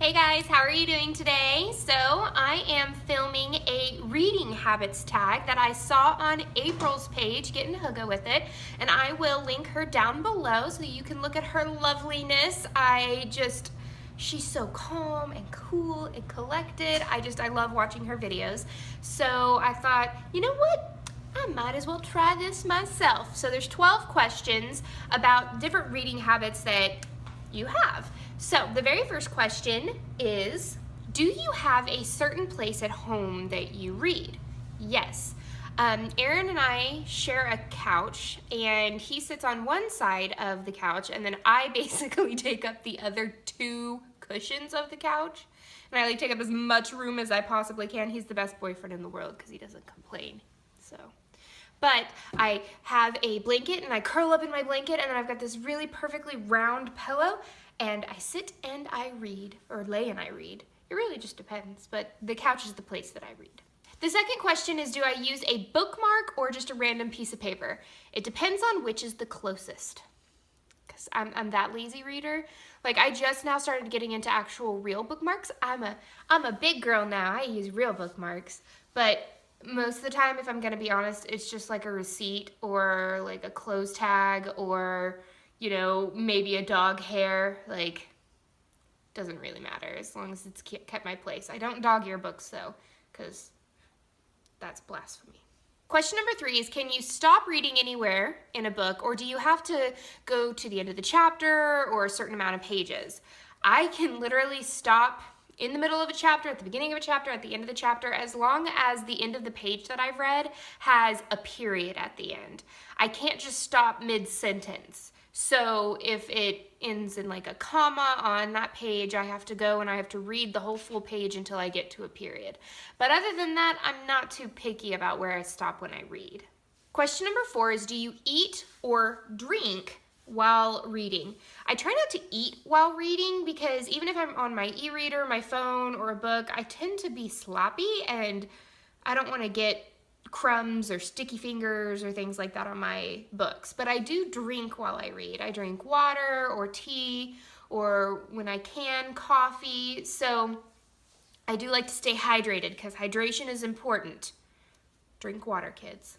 Hey guys, how are you doing today? So I am filming a reading habits tag that I saw on April's page, get in hugga with it, and I will link her down below so you can look at her loveliness. She's so calm and cool and collected. I love watching her videos. So I thought, you know what? I might as well try this myself. So there's 12 questions about different reading habits that you have. So the very first question is, do you have a certain place at home that you read? Yes. Aaron and I share a couch, and he sits on one side of the couch, and then I basically take up the other two cushions of the couch, and I take up as much room as I possibly can. He's the best boyfriend in the world because he doesn't complain. But I have a blanket, and I curl up in my blanket, and then I've got this really perfectly round pillow, and I sit and I read, or lay and I read. It really just depends, but the couch is the place that I read. The second question is, do I use a bookmark or just a random piece of paper? It depends on which is the closest, because I'm that lazy reader. Like, I just now started getting into actual real bookmarks. I'm a big girl now. I use real bookmarks, but most of the time, if I'm gonna be honest, it's just like a receipt or like a clothes tag or, you know, maybe a dog hair. Like, doesn't really matter as long as it's kept my place. I don't dog ear books though, because that's blasphemy. Question number 3 is, can you stop reading anywhere in a book, or do you have to go to the end of the chapter or a certain amount of pages? I can literally stop in the middle of a chapter, at the beginning of a chapter, at the end of the chapter, as long as the end of the page that I've read has a period at the end. I can't just stop mid-sentence. So if it ends in like a comma on that page, I have to go and I have to read the whole full page until I get to a period. But other than that, I'm not too picky about where I stop when I read. Question number 4 is, do you eat or drink while reading? I try not to eat while reading because even if I'm on my e-reader, my phone, or a book, I tend to be sloppy and I don't want to get crumbs or sticky fingers or things like that on my books. But I do drink while I read. I drink water or tea, or when I can, coffee. So I do like to stay hydrated because hydration is important. Drink water, kids.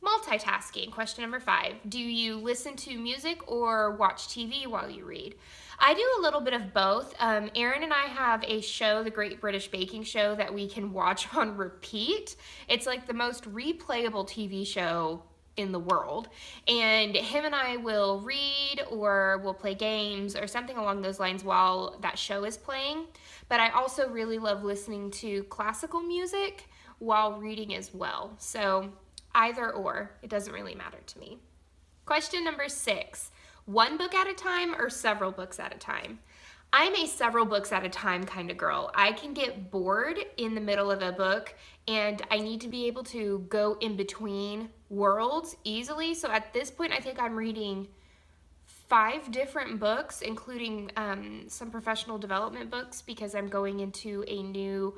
Multitasking, question number 5. Do you listen to music or watch TV while you read? I do a little bit of both. Aaron and I have a show, The Great British Baking Show, that we can watch on repeat. It's like the most replayable TV show in the world, and him and I will read or we'll play games or something along those lines while that show is playing. But I also really love listening to classical music while reading as well. So either or, it doesn't really matter to me. Question number 6, one book at a time or several books at a time? I'm a several books at a time kind of girl. I can get bored in the middle of a book and I need to be able to go in between worlds easily. So at this point, I think I'm reading 5 different books, including some professional development books, because I'm going into a new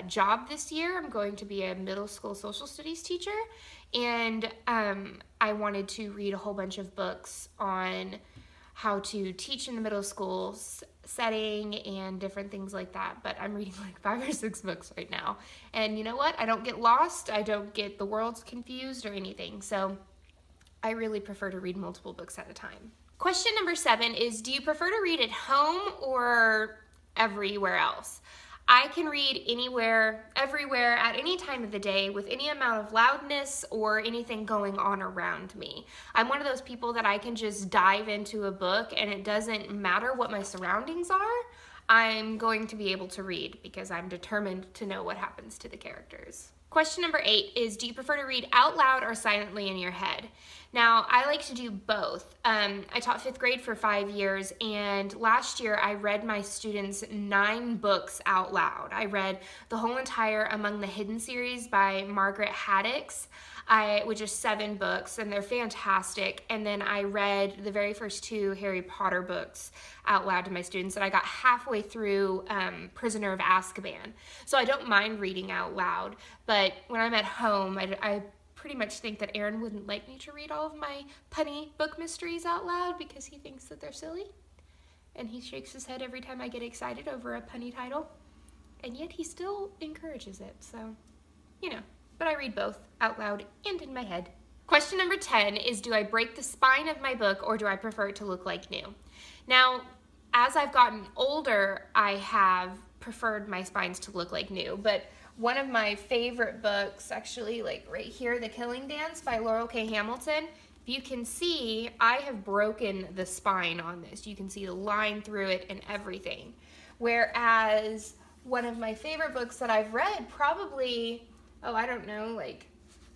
job this year. I'm going to be a middle school social studies teacher, and I wanted to read a whole bunch of books on how to teach in the middle school setting and different things like that. But I'm reading like 5 or 6 books right now. And you know what? I don't get lost. I don't get the worlds confused or anything. So I really prefer to read multiple books at a time. Question number 7 is, do you prefer to read at home or everywhere else? I can read anywhere, everywhere, at any time of the day with any amount of loudness or anything going on around me. I'm one of those people that I can just dive into a book and it doesn't matter what my surroundings are. I'm going to be able to read because I'm determined to know what happens to the characters. Question number 8 is, do you prefer to read out loud or silently in your head? Now, I like to do both. I taught 5th grade for 5 years, and last year I read my students 9 books out loud. I read the whole entire Among the Hidden series by Margaret Haddix, which is 7 books, and they're fantastic. And then I read the very first 2 Harry Potter books out loud to my students, and I got halfway through Prisoner of Azkaban. So I don't mind reading out loud, but when I'm at home, I pretty much think that Aaron wouldn't like me to read all of my punny book mysteries out loud because he thinks that they're silly. and he shakes his head every time I get excited over a punny title, and yet he still encourages it, so, you know. But I read both out loud and in my head. Question number 10 is, do I break the spine of my book or do I prefer it to look like new? Now, as I've gotten older, I have preferred my spines to look like new, but one of my favorite books, actually, like right here, The Killing Dance by Laurel K. Hamilton, if you can see, I have broken the spine on this. You can see the line through it and everything. Whereas one of my favorite books that I've read probably, I don't know, like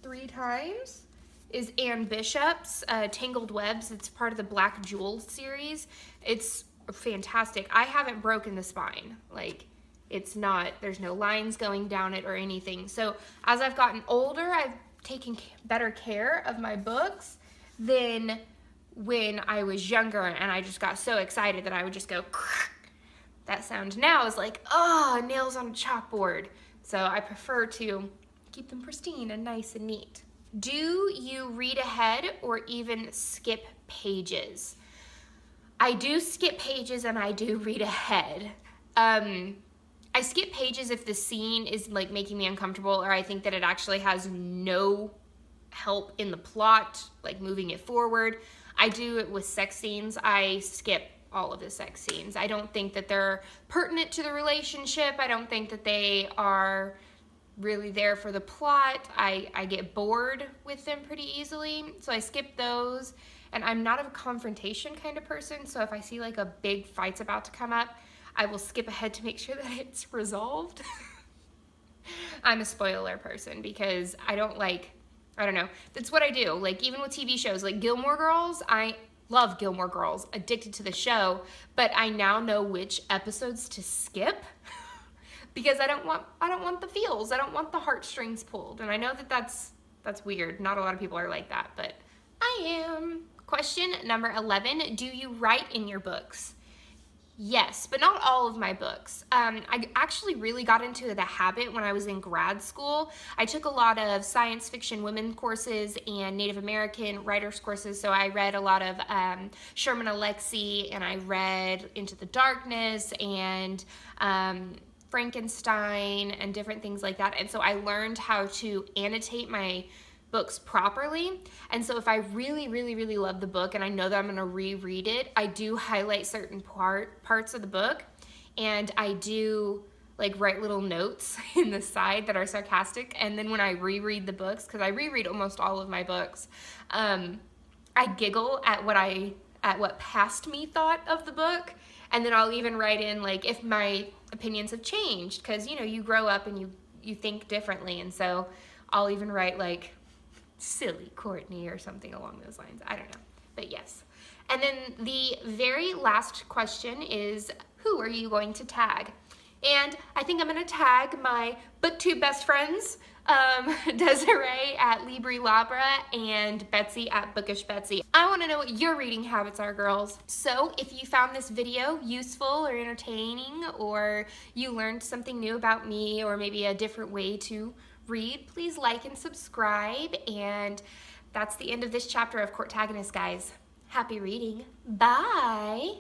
3 times, is Anne Bishop's Tangled Webs. It's part of the Black Jewel series. It's fantastic. I haven't broken the spine. Like, it's not, there's no lines going down it or anything. So as I've gotten older, I've taken better care of my books than when I was younger and I just got so excited that I would just go, that sound now is like, oh, nails on a chalkboard. So I prefer to keep them pristine and nice and neat. Do you read ahead or even skip pages? I do skip pages and I do read ahead. I skip pages if the scene is like making me uncomfortable or I think that it actually has no help in the plot, like moving it forward. I do it with sex scenes. I skip all of the sex scenes. I don't think that they're pertinent to the relationship. I don't think that they are really there for the plot. I get bored with them pretty easily, so I skip those. And I'm not a confrontation kind of person, so if I see like a big fight's about to come up, I will skip ahead to make sure that it's resolved. I'm a spoiler person because I don't know, that's what I do. Like even with TV shows like Gilmore Girls, I love Gilmore Girls, addicted to the show, but I now know which episodes to skip because I don't want the feels. I don't want the heartstrings pulled. And I know that that's weird. Not a lot of people are like that, but I am. Question number 11, do you write in your books? Yes, but not all of my books. I actually really got into the habit when I was in grad school. I took a lot of science fiction women courses and Native American writers courses, so I read a lot of Sherman Alexie, and I read Into the Darkness and Frankenstein and different things like that. And so I learned how to annotate my books properly. And so if I really, really, really love the book and I know that I'm going to reread it, I do highlight certain parts of the book, and I do like write little notes in the side that are sarcastic. And then when I reread the books, because I reread almost all of my books, I giggle at what past me thought of the book. And then I'll even write in like if my opinions have changed, because you know, you grow up and you think differently. And so I'll even write like silly Courtney or something along those lines. I don't know, but yes. And then the very last question is, who are you going to tag? And I think I'm going to tag my booktube best friends, Desiree at Libri Labra and Betsy at Bookish Betsy. I want to know what your reading habits are, girls. So if you found this video useful or entertaining, or you learned something new about me, or maybe a different way to read, please like and subscribe. And that's the end of this chapter of Courtagonist, guys. Happy reading. Bye.